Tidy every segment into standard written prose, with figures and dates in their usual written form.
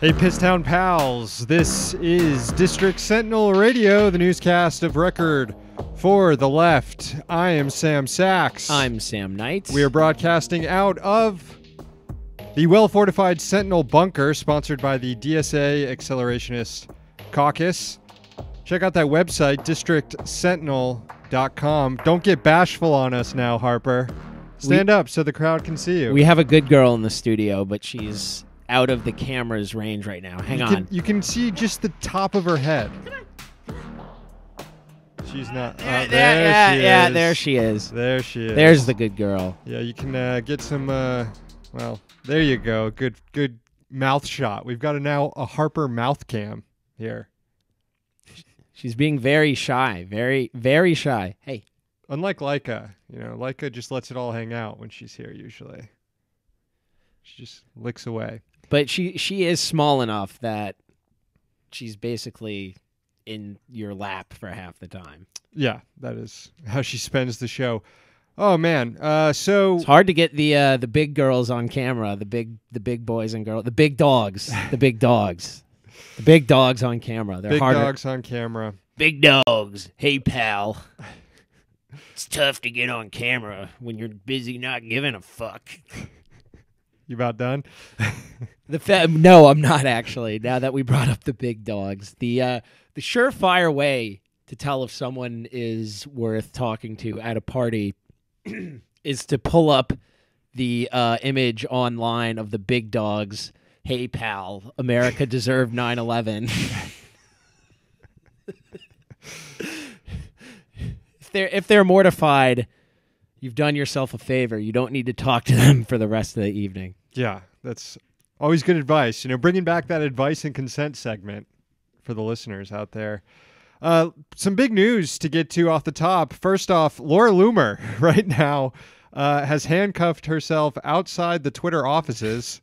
Hey, Pisstown pals, this is District Sentinel Radio, the newscast of record for the left. I am Sam Sachs. I'm Sam Knight. We are broadcasting out of the well-fortified Sentinel bunker, sponsored by the DSA Accelerationist Caucus. Check out that website, districtsentinel.com. Don't get bashful on us now, Harper. Stand up so the crowd can see you. We have a good girl in the studio, but she's out of the camera's range right now. Hang on. You can see just the top of her head. She's not. There she is. There she is. There's the good girl. Yeah, you can get some. Well, there you go. Good mouth shot. We've got now a Harper mouth cam here. She's being very shy. Very, very shy. Hey. Unlike Leica, Leica just lets it all hang out when she's here. Usually, she just licks away. But she is small enough that she's basically in your lap for half the time. Yeah, that is how she spends the show. Oh man, so it's hard to get the big girls on camera, the big boys and girls, the big dogs, the big dogs on camera. They're big harder. dogs on camera. Big dogs. Hey pal, it's tough to get on camera when you're busy not giving a fuck. You about done? No, I'm not actually. Now that we brought up the big dogs, the surefire way to tell if someone is worth talking to at a party is to pull up the image online of the big dogs. Hey pal, America deserved 9/11. If they're mortified, you've done yourself a favor. You don't need to talk to them for the rest of the evening. Yeah, that's always good advice. Bringing back that advice and consent segment for the listeners out there. Some big news to get to off the top. First off, Laura Loomer right now has handcuffed herself outside the Twitter offices.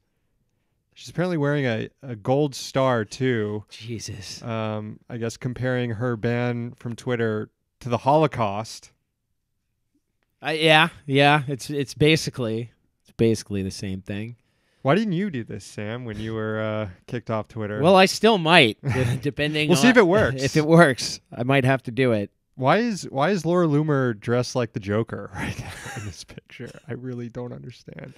She's apparently wearing a gold star, too. Jesus. I guess comparing her ban from Twitter to the Holocaust. Yeah. It's basically the same thing. Why didn't you do this, Sam, when you were kicked off Twitter? Well, I still might, depending. We'll see if it works. If it works, I might have to do it. Why is Laura Loomer dressed like the Joker right now in this picture? I really don't understand.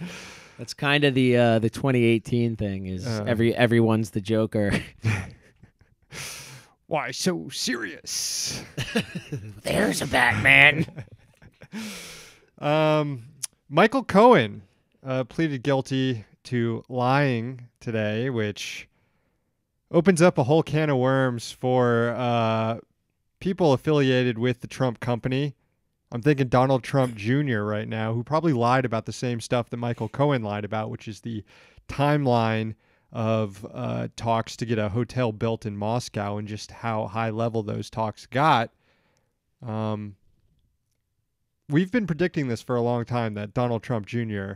That's kind of the 2018 thing. Is everyone's the Joker. Why so serious? There's a Batman. Michael Cohen pleaded guilty to lying today, which opens up a whole can of worms for people affiliated with the Trump company. I'm thinking Donald Trump Jr. right now, who probably lied about the same stuff that Michael Cohen lied about, which is the timeline of talks to get a hotel built in Moscow and just how high level those talks got. We've been predicting this for a long time, that Donald Trump Jr.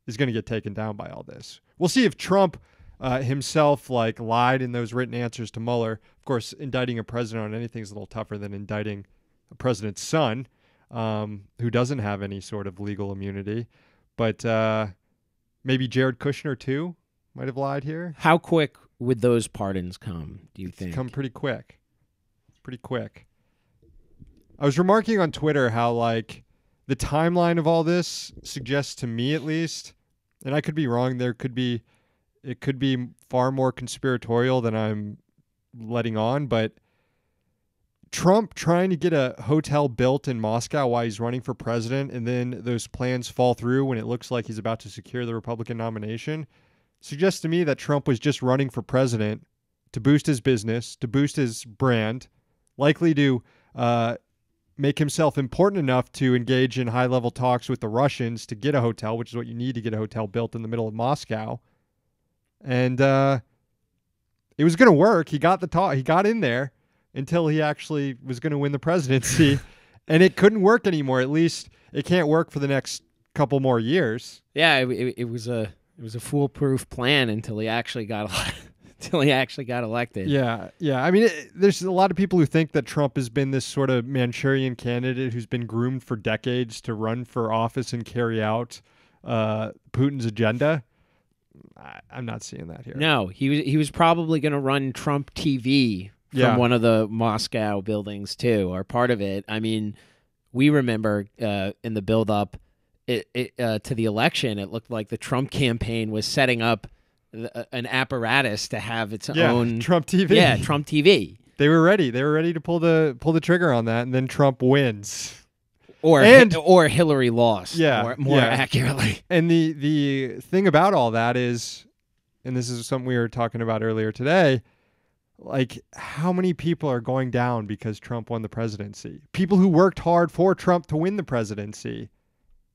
is going to get taken down by all this. We'll see if Trump himself lied in those written answers to Mueller. Of course, indicting a president on anything is a little tougher than indicting a president's son, who doesn't have any sort of legal immunity. But maybe Jared Kushner, too, might have lied here. How quick would those pardons come, do you think? Come pretty quick. Pretty quick. I was remarking on Twitter how, the timeline of all this suggests to me, at least, and I could be wrong, it could be far more conspiratorial than I'm letting on, but Trump trying to get a hotel built in Moscow while he's running for president, and then those plans fall through when it looks like he's about to secure the Republican nomination, suggests to me that Trump was just running for president to boost his business, to boost his brand, likely to make himself important enough to engage in high-level talks with the Russians to get a hotel, which is what you need to get a hotel built in the middle of Moscow. And it was going to work. He got he got in there until he actually was going to win the presidency, and it couldn't work anymore. At least it can't work for the next couple more years. Yeah, it was a foolproof plan until he actually got elected. Yeah. I mean, there's a lot of people who think that Trump has been this sort of Manchurian candidate who's been groomed for decades to run for office and carry out Putin's agenda. I'm not seeing that here. No, he was probably going to run Trump TV from one of the Moscow buildings too, or part of it. I mean, we remember in the build-up to the election, it looked like the Trump campaign was setting up an apparatus to have its own Trump TV. Yeah, Trump TV. They were ready. They were ready to pull the trigger on that, and then Trump wins. Or Hillary lost. More accurately. And the thing about all that is, and this is something we were talking about earlier today, like how many people are going down because Trump won the presidency? People who worked hard for Trump to win the presidency,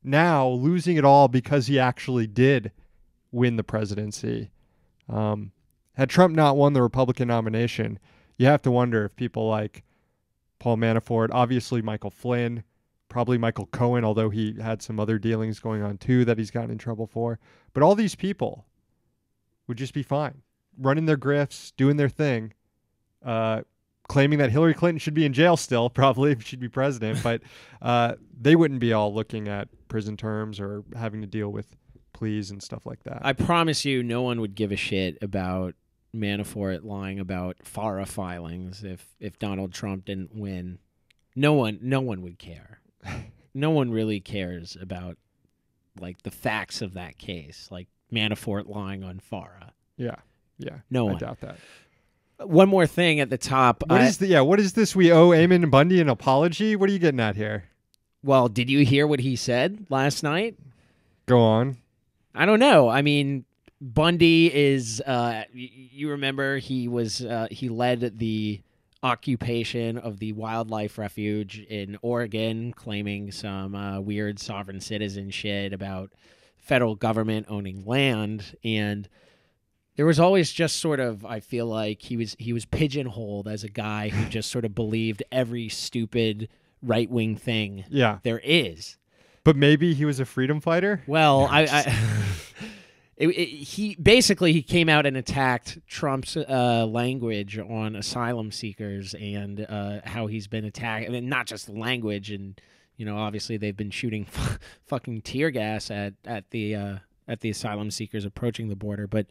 now losing it all because he actually did win the presidency. Had Trump not won the Republican nomination, you have to wonder if people like Paul Manafort, obviously Michael Flynn, probably Michael Cohen, although he had some other dealings going on too that he's gotten in trouble for. But all these people would just be fine, running their grifts, doing their thing, claiming that Hillary Clinton should be in jail still, probably if she'd be president. But they wouldn't be all looking at prison terms or having to deal with pleas and stuff like that. I promise you no one would give a shit about Manafort lying about FARA filings if Donald Trump didn't win. No one would care. No one really cares about like the facts of that case, like Manafort lying on FARA. Yeah. No one. I doubt that. One more thing at the top. What is this? We owe Eamon Bundy an apology? What are you getting at here? Well, did you hear what he said last night? Go on. I don't know. I mean, Bundy is. You remember he led the occupation of the wildlife refuge in Oregon, claiming some weird sovereign citizen shit about federal government owning land, and there was always just sort of, I feel like he was pigeonholed as a guy who just sort of believed every stupid right-wing thing there is. But maybe he was a freedom fighter? Well, he came out and attacked Trump's language on asylum seekers and how he's been attacked. I mean, not just the language, and obviously they've been shooting fucking tear gas at the asylum seekers approaching the border. But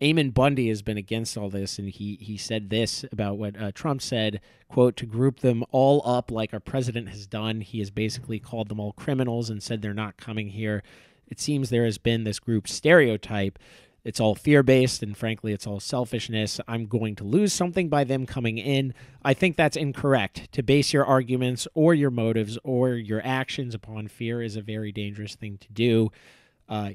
Eamon Bundy has been against all this, and he said this about what Trump said, quote, "To group them all up like our president has done. He has basically called them all criminals and said they're not coming here. It seems there has been this group stereotype. It's all fear-based, and frankly, it's all selfishness. I'm going to lose something by them coming in. I think that's incorrect. To base your arguments or your motives or your actions upon fear is a very dangerous thing to do."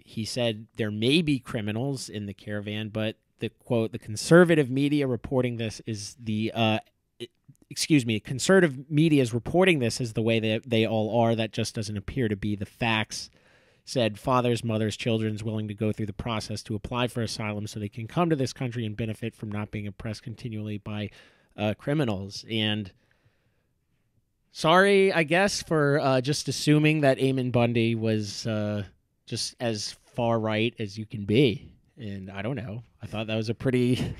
He said there may be criminals in the caravan, but the quote, the conservative media reporting this is conservative media is reporting this as the way that they all are. That just doesn't appear to be the facts. Said fathers, mothers, children willing to go through the process to apply for asylum so they can come to this country and benefit from not being oppressed continually by criminals. And sorry, I guess, for just assuming that Eamon Bundy was just as far right as you can be. And I don't know. I thought that was a pretty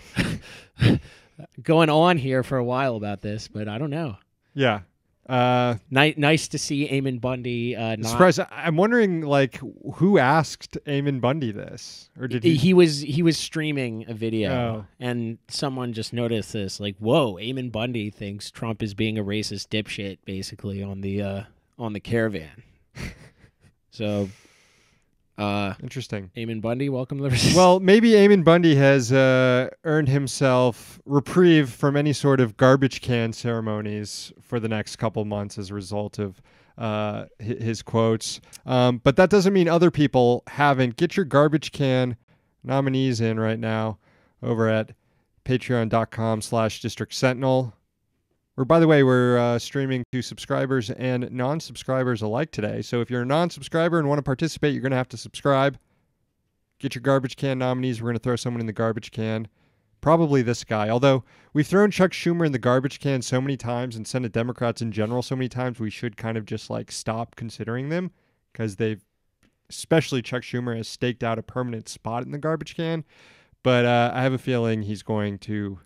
going on here for a while about this, but I don't know. Yeah. Nice to see Eamon Bundy. Surprised. I'm wondering, like, who asked Eamon Bundy this, or did he? He was streaming a video, and someone just noticed this. Like, whoa, Eamon Bundy thinks Trump is being a racist dipshit, basically on the caravan. So. Interesting. Eamon Bundy, welcome to the... Well, maybe Eamon Bundy has earned himself reprieve from any sort of garbage can ceremonies for the next couple months as a result of his quotes. But that doesn't mean other people haven't. Get your garbage can nominees in right now over at patreon.com/District Sentinel. Or, by the way, we're streaming to subscribers and non-subscribers alike today. So if you're a non-subscriber and want to participate, you're going to have to subscribe. Get your garbage can nominees. We're going to throw someone in the garbage can. Probably this guy. Although we've thrown Chuck Schumer in the garbage can so many times, and Senate Democrats in general so many times, we should kind of just like stop considering them, because especially Chuck Schumer, has staked out a permanent spot in the garbage can. But I have a feeling he's going to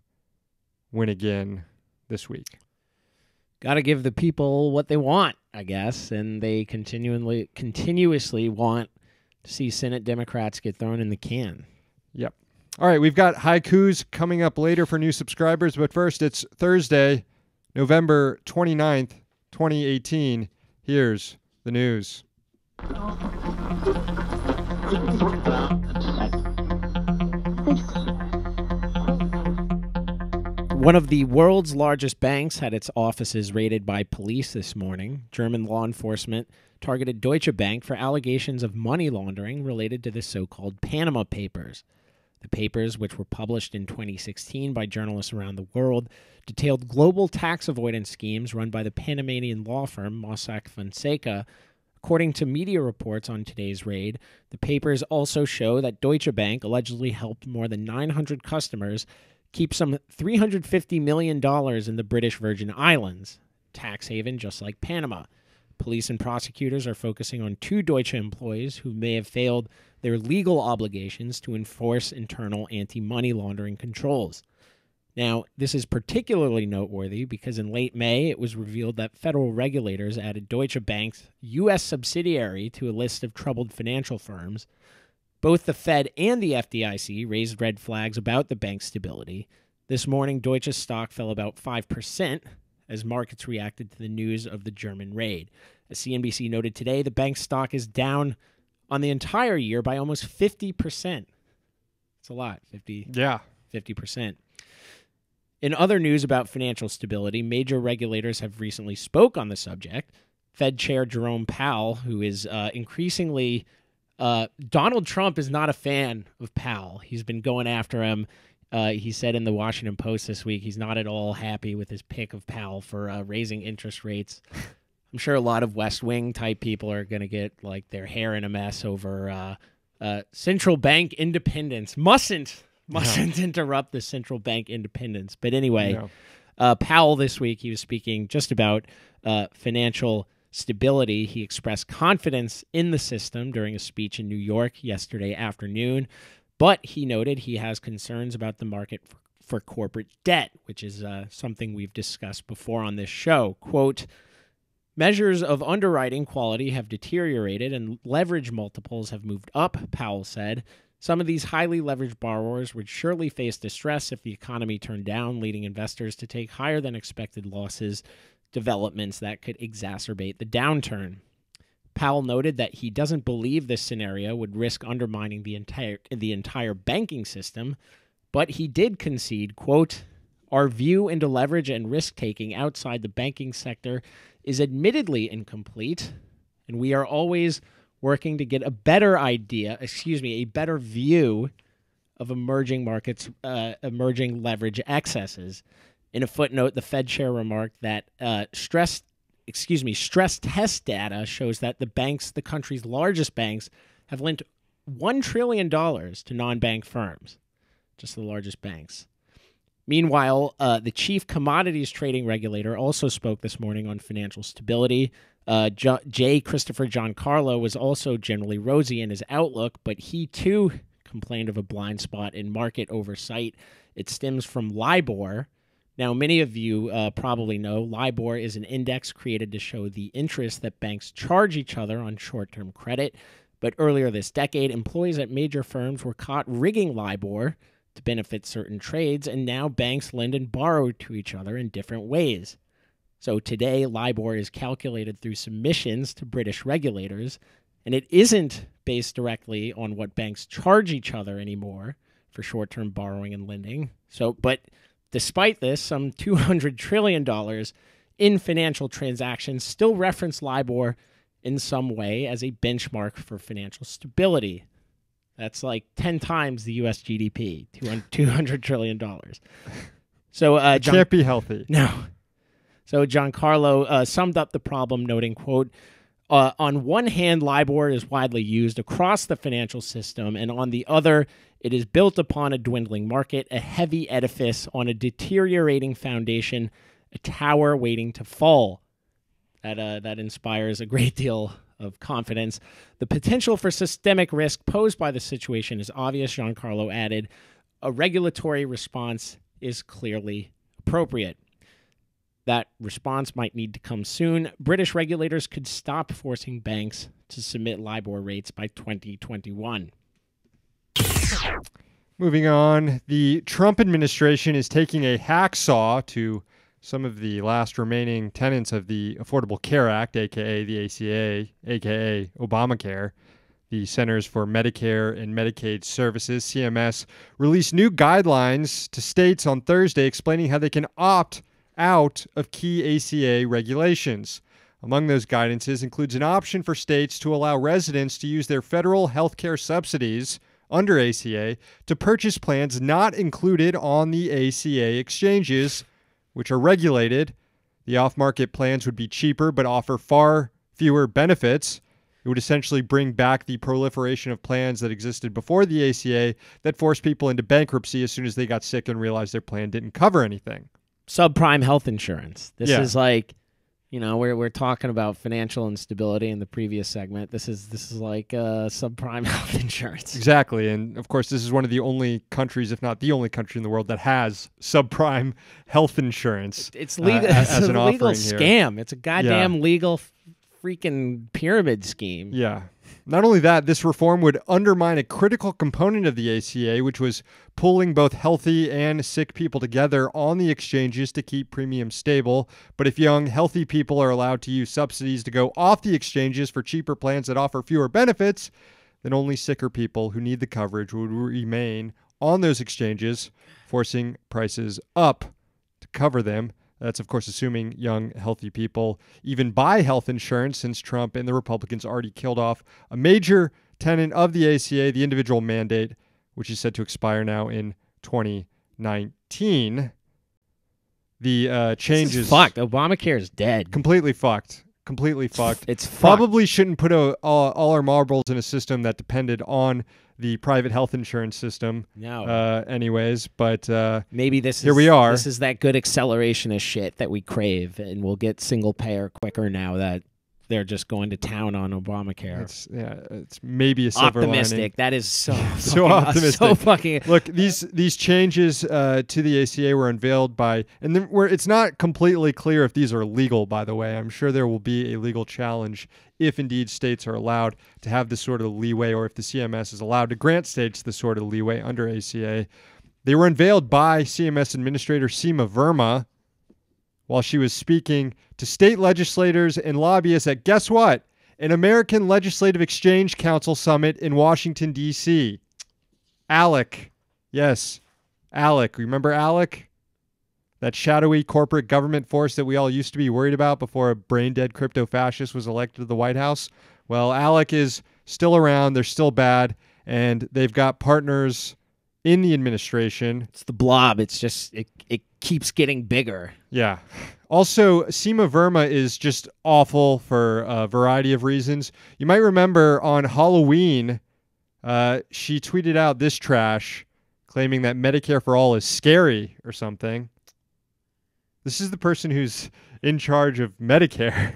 win again this week. Got to give the people what they want, I guess, and they continuously want to see Senate Democrats get thrown in the can. Yep. All right, we've got haikus coming up later for new subscribers, but first it's Thursday, November 29th, 2018. Here's the news. One of the world's largest banks had its offices raided by police this morning. German law enforcement targeted Deutsche Bank for allegations of money laundering related to the so-called Panama Papers. The papers, which were published in 2016 by journalists around the world, detailed global tax avoidance schemes run by the Panamanian law firm Mossack Fonseca. According to media reports on today's raid, the papers also show that Deutsche Bank allegedly helped more than 900 customers keep some $350 million in the British Virgin Islands, tax haven just like Panama. Police and prosecutors are focusing on 2 Deutsche employees who may have failed their legal obligations to enforce internal anti-money laundering controls. Now, this is particularly noteworthy because in late May, it was revealed that federal regulators added Deutsche Bank's U.S. subsidiary to a list of troubled financial firms. Both the Fed and the FDIC raised red flags about the bank's stability. This morning, Deutsche's stock fell about 5% as markets reacted to the news of the German raid. As CNBC noted today, the bank's stock is down on the entire year by almost 50%. It's a lot, 50%. In other news about financial stability, major regulators have recently spoke on the subject. Fed Chair Jerome Powell, who is increasingly... Donald Trump is not a fan of Powell. He's been going after him. He said in the Washington Post this week he's not at all happy with his pick of Powell for raising interest rates. I'm sure a lot of West Wing type people are going to get like their hair in a mess over central bank independence. Mustn't interrupt the central bank independence. But anyway, Powell this week, he was speaking just about financial stability. He expressed confidence in the system during a speech in New York yesterday afternoon, but he noted he has concerns about the market for corporate debt, which is something we've discussed before on this show. Quote, measures of underwriting quality have deteriorated and leverage multiples have moved up, Powell said. Some of these highly leveraged borrowers would surely face distress if the economy turned down, leading investors to take higher than expected losses, developments that could exacerbate the downturn. Powell noted that he doesn't believe this scenario would risk undermining the entire banking system, but he did concede, quote, our view into leverage and risk-taking outside the banking sector is admittedly incomplete, and we are always working to get a better view of emerging markets, emerging leverage excesses. In a footnote, the Fed chair remarked that stress test data shows that the country's largest banks have lent $1 trillion to non-bank firms, just the largest banks. Meanwhile, the chief commodities trading regulator also spoke this morning on financial stability. J. Christopher Giancarlo was also generally rosy in his outlook, but he too complained of a blind spot in market oversight. It stems from LIBOR. Now, many of you probably know LIBOR is an index created to show the interest that banks charge each other on short-term credit. But earlier this decade, employees at major firms were caught rigging LIBOR to benefit certain trades, and now banks lend and borrow to each other in different ways. So today, LIBOR is calculated through submissions to British regulators, and it isn't based directly on what banks charge each other anymore for short-term borrowing and lending. But despite this, some $200 trillion in financial transactions still reference LIBOR in some way as a benchmark for financial stability. That's like 10 times the U.S. GDP, $200 trillion. So it can't be healthy. No. So Giancarlo summed up the problem, noting, quote, on one hand, LIBOR is widely used across the financial system, and on the other, it is built upon a dwindling market, a heavy edifice on a deteriorating foundation, a tower waiting to fall. That inspires a great deal of confidence. The potential for systemic risk posed by the situation is obvious, Giancarlo added. A regulatory response is clearly appropriate. That response might need to come soon. British regulators could stop forcing banks to submit LIBOR rates by 2021. Moving on, the Trump administration is taking a hacksaw to some of the last remaining tenets of the Affordable Care Act, aka the ACA, aka Obamacare. The Centers for Medicare and Medicaid Services, CMS, released new guidelines to states on Thursday explaining how they can opt out of key ACA regulations. Among those guidances includes an option for states to allow residents to use their federal health care subsidies under ACA to purchase plans not included on the ACA exchanges, which are regulated. The off-market plans would be cheaper but offer far fewer benefits. It would essentially bring back the proliferation of plans that existed before the ACA that forced people into bankruptcy as soon as they got sick and realized their plan didn't cover anything. Subprime health insurance. This Yeah. is like, you know, we're talking about financial instability in the previous segment. This is like subprime health insurance. Exactly. And of course, this is one of the only countries, if not the only country in the world, that has subprime health insurance. It's legal. As It's an a legal offering here. scam. It's a goddamn legal freaking pyramid scheme. Yeah. Not only that, this reform would undermine a critical component of the ACA, which was pulling both healthy and sick people together on the exchanges to keep premiums stable. But if young, healthy people are allowed to use subsidies to go off the exchanges for cheaper plans that offer fewer benefits, then only sicker people who need the coverage would remain on those exchanges, forcing prices up to cover them. That's, of course, assuming young, healthy people even buy health insurance, since Trump and the Republicans already killed off a major tenet of the ACA, the individual mandate, which is set to expire now in 2019. The changes... This is fucked. Obamacare is dead. Completely fucked. Completely fucked. It's fucked. Probably shouldn't put all our marbles in a system that depended on the private health insurance system. No. Anyways, but maybe this here is, we are. This is that good accelerationist shit that we crave, and we'll get single payer quicker now that they're just going to town on Obamacare. It's maybe a silver optimistic. lining. That is so So fucking, optimistic. So fucking. Look, these changes to the ACA were unveiled by, and then it's not completely clear if these are legal. By the way, I'm sure there will be a legal challenge if indeed states are allowed to have this sort of leeway, or if the CMS is allowed to grant states this sort of leeway under ACA. They were unveiled by CMS Administrator Seema Verma while she was speaking to state legislators and lobbyists at, guess what? An American Legislative Exchange Council Summit in Washington, D.C. ALEC. Yes, ALEC. Remember ALEC? That shadowy corporate government force that we all used to be worried about before a brain-dead crypto-fascist was elected to the White House? Well, ALEC is still around. They're still bad, and they've got partners in the administration. It's the blob. It's just, it keeps getting bigger. Yeah. Also, Seema Verma is just awful for a variety of reasons. You might remember on Halloween, she tweeted out this trash, claiming that Medicare for All is scary or something. This is the person who's in charge of Medicare.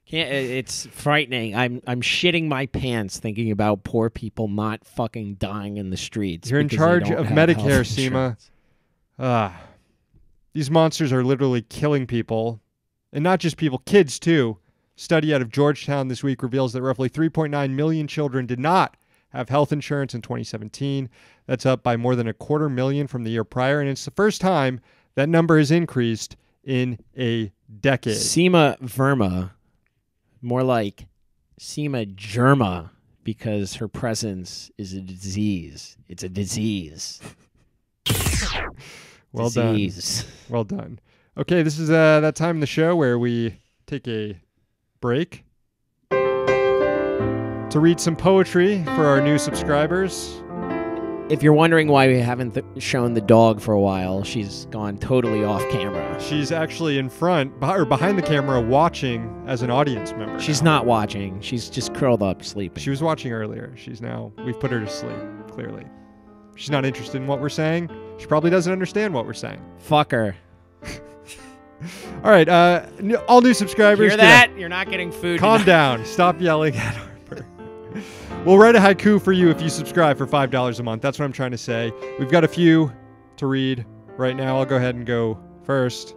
It's frightening. I'm shitting my pants thinking about poor people not fucking dying in the streets. You're in because they charge don't of have Medicare, health Seema. insurance. These monsters are literally killing people, and not just people, kids too. Study out of Georgetown this week reveals that roughly 3.9 million children did not have health insurance in 2017. That's up by more than 250,000 from the year prior, and it's the first time that number has increased in a decade. Seema Verma, more like Seema Germa, because her presence is a disease. It's a disease. Well disease. done. Well done. Okay, this is that time in the show where we take a break to read some poetry for our new subscribers. If you're wondering why we haven't shown the dog for a while, she's gone totally off camera. She's actually in front or behind the camera watching as an audience member. She's now. not watching. She's just curled up sleeping. She was watching earlier. We've put her to sleep, clearly. She's not interested in what we're saying. She probably doesn't understand what we're saying. Fuck her. All right, all new subscribers. Hear that? You're not getting food. Calm down. Stop yelling at Harper. We'll write a haiku for you if you subscribe for $5 a month. That's what I'm trying to say. We've got a few to read right now. I'll go ahead and go first.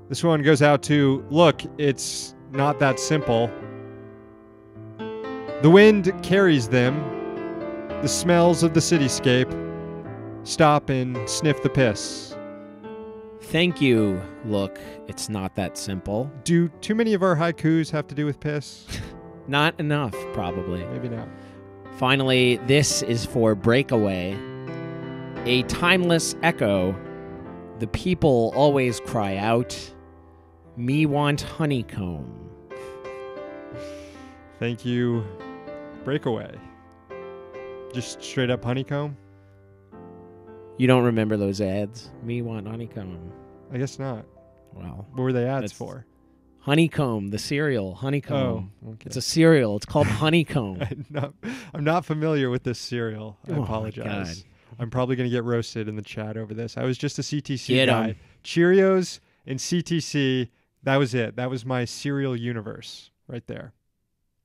This one goes out to, look, it's not that simple. The wind carries them, the smells of the cityscape, stop and sniff the piss. Thank you. Look, it's not that simple. Do too many of our haikus have to do with piss? Not enough, probably. Maybe not. Finally, this is for Breakaway. A timeless echo. The people always cry out, "Me want honeycomb." Thank you, Breakaway. Just straight up honeycomb? You don't remember those ads? Me want honeycomb. I guess not. Well, What were they ads for? Honeycomb, the cereal, honeycomb. Oh, okay. It's a cereal. It's called honeycomb. I'm not familiar with this cereal. I Oh, my apologize. God. I'm probably going to get roasted in the chat over this. I was just a CTC Get guy. 'em. Cheerios and CTC, that was it. That was my cereal universe right there.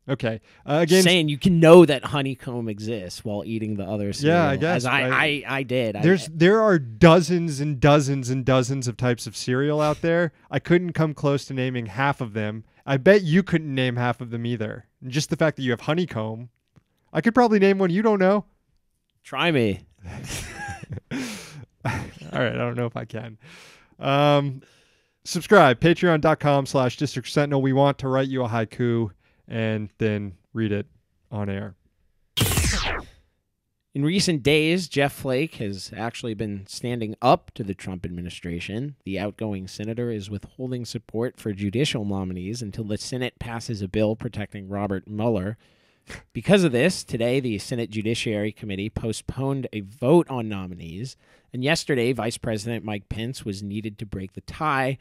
Okay. Again, Saying you can know that honeycomb exists while eating the other cereal. Yeah, I guess. As I did. there are dozens and dozens and dozens of types of cereal out there. I couldn't come close to naming half of them. I bet you couldn't name half of them either. And just the fact that you have honeycomb, I could probably name one you don't know. Try me. All right, I don't know if I can. Subscribe, patreon.com/District Sentinel. We want to write you a haiku and then read it on air. In recent days, Jeff Flake has actually been standing up to the Trump administration. The outgoing senator is withholding support for judicial nominees until the Senate passes a bill protecting Robert Mueller. Because of this, today the Senate Judiciary Committee postponed a vote on nominees, and yesterday Vice President Mike Pence was needed to break the tie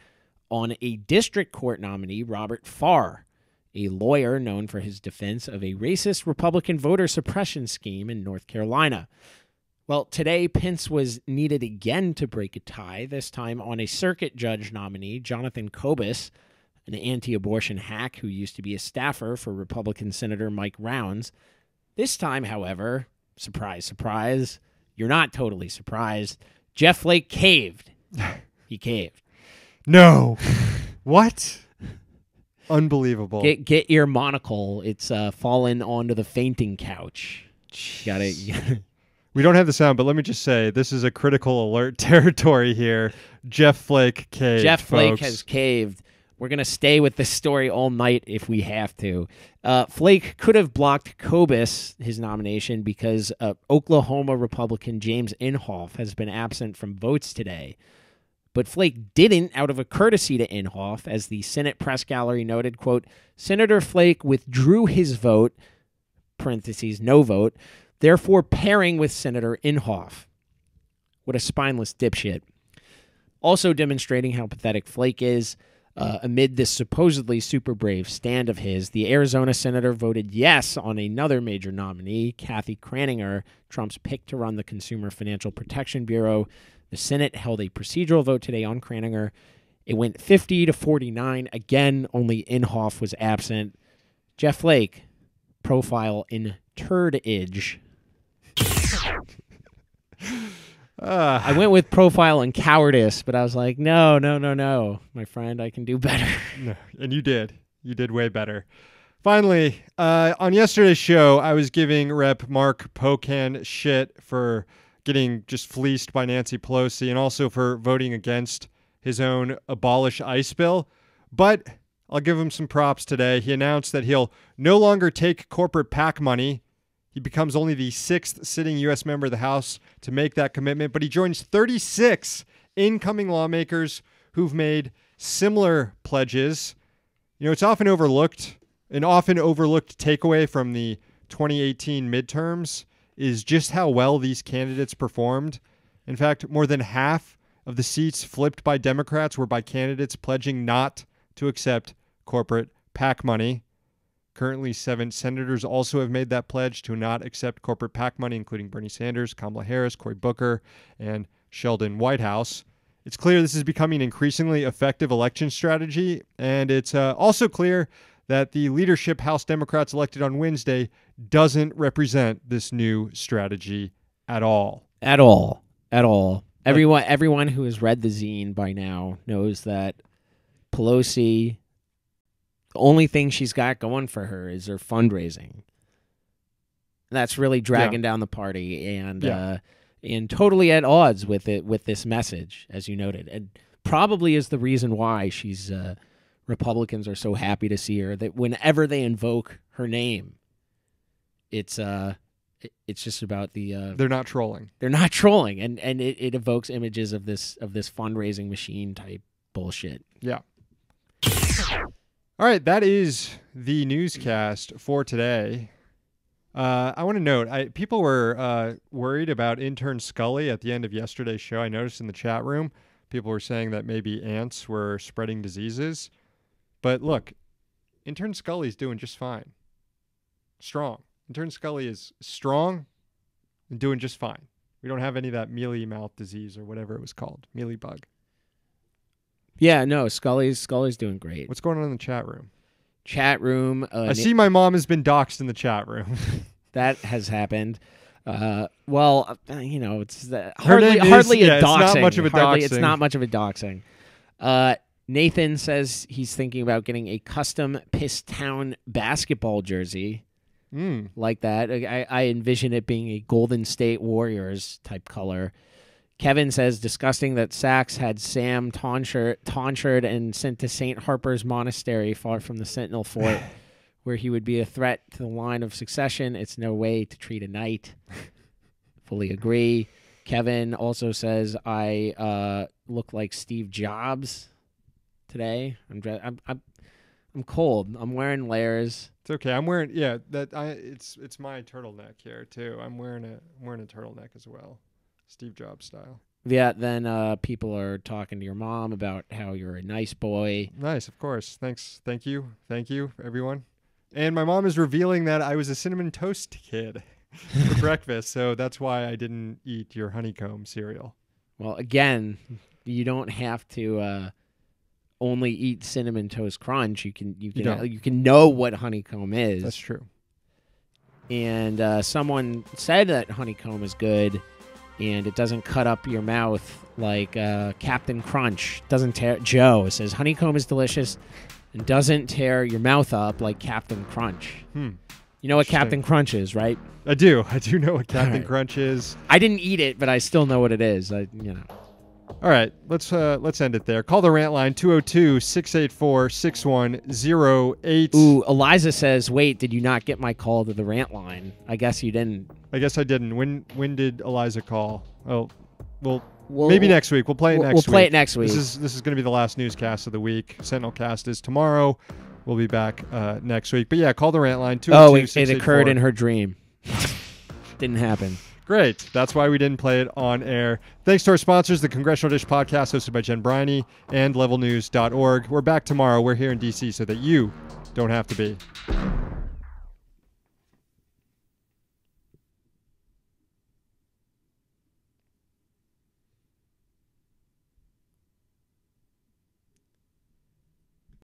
on a district court nominee, Robert Farr, a lawyer known for his defense of a racist Republican voter suppression scheme in North Carolina. Well, today Pence was needed again to break a tie, this time on a circuit judge nominee, Jonathan Kobus, an anti-abortion hack who used to be a staffer for Republican Senator Mike Rounds. This time, however, surprise, surprise, you're not totally surprised, Jeff Flake caved. He caved. No. What? Unbelievable. Get your monocle. It's fallen onto the fainting couch. Got it. We don't have the sound, but let me just say, this is a critical alert territory here. Jeff Flake caved, Jeff Flake folks. has caved. We're going to stay with this story all night if we have to. Flake could have blocked Kobus, his nomination, because Oklahoma Republican James Inhofe has been absent from votes today. But Flake didn't out of a courtesy to Inhofe, as the Senate press gallery noted, quote, Senator Flake withdrew his vote, parentheses, no vote, therefore pairing with Senator Inhofe. What a spineless dipshit. Also demonstrating how pathetic Flake is, amid this supposedly super brave stand of his, the Arizona senator voted yes on another major nominee, Kathy Craninger, Trump's pick to run the Consumer Financial Protection Bureau. The Senate held a procedural vote today on Craninger. It went 50-49. Again, only Inhofe was absent. Jeff Flake, profile in turdage. I went with profile and cowardice, but I was like, no, my friend, I can do better. No, and you did. You did way better. Finally, on yesterday's show, I was giving Rep. Mark Pocan shit for getting just fleeced by Nancy Pelosi and also for voting against his own abolish ICE bill. But I'll give him some props today. He announced that he'll no longer take corporate PAC money. He becomes only the 6th sitting U.S. member of the House to make that commitment, but he joins 36 incoming lawmakers who've made similar pledges. You know, it's an often overlooked takeaway from the 2018 midterms is just how well these candidates performed. In fact, more than half of the seats flipped by Democrats were by candidates pledging not to accept corporate PAC money. Currently, 7 senators also have made that pledge to not accept corporate PAC money, including Bernie Sanders, Kamala Harris, Cory Booker, and Sheldon Whitehouse. It's clear this is becoming an increasingly effective election strategy, and it's also clear that the leadership House Democrats elected on Wednesday doesn't represent this new strategy at all. At all. Everyone who has read the zine by now knows that Pelosi, the only thing she's got going for her is her fundraising. That's really dragging down the party. And and totally at odds with this message, as you noted, and probably is the reason why she's Republicans are so happy to see her, that whenever they invoke her name, it's just about the They're not trolling. They're not trolling, and it evokes images of this fundraising machine type bullshit. Yeah. All right, that is the newscast for today. I want to note, people were worried about intern Scully at the end of yesterday's show. I noticed in the chat room, people were saying that maybe ants were spreading diseases. But look, intern Scully's doing just fine. Strong. Intern Scully is strong and doing just fine. We don't have any of that mealy mouth disease or whatever it was called, mealy bug. Yeah, no, Scully's doing great. What's going on in the chat room? Chat room. I see my mom has been doxxed in the chat room. That has happened. Well, it's Her hardly name a is- doxing. It's not much of a doxing. It's not much of a doxing. Nathan says he's thinking about getting a custom Piss Town basketball jersey like that. I envision it being a Golden State Warriors type color. Kevin says, disgusting that Sachs had Sam tonsured and sent to St. Harper's Monastery far from the Sentinel Fort, where he would be a threat to the line of succession. It's no way to treat a knight. Fully agree. Kevin also says, I look like Steve Jobs today. I'm cold. I'm wearing layers. It's okay. I'm wearing it's my turtleneck here too. I'm wearing a turtleneck as well. Steve Jobs style. Yeah, then people are talking to your mom about how you're a nice boy. Nice, of course. Thanks. Thank you, everyone. And my mom is revealing that I was a cinnamon toast kid for breakfast, so that's why I didn't eat your honeycomb cereal. Well, again, you don't have to only eat cinnamon toast crunch. You can know what honeycomb is. That's true. And someone said that honeycomb is good, and it doesn't cut up your mouth like Captain Crunch. Doesn't tear. Joe says honeycomb is delicious and doesn't tear your mouth up like Captain Crunch. You know what Captain Crunch is, right? I do know what Captain Crunch is. I didn't eat it, but I still know what it is. All right, let's end it there. Call the rant line 202-684-6108. Ooh, Eliza says, "Wait, did you not get my call to the rant line? I guess you didn't." I guess I didn't. When did Eliza call? Oh, well, maybe next week. We'll play it next week. We'll play it next week. This is going to be the last newscast of the week. Sentinel cast is tomorrow. We'll be back next week. But yeah, call the rant line 202-684. It occurred in her dream. Didn't happen. Great. That's why we didn't play it on air. Thanks to our sponsors, the Congressional Dish Podcast, hosted by Jen Briney, and levelnews.org. We're back tomorrow. We're here in D.C. so that you don't have to be.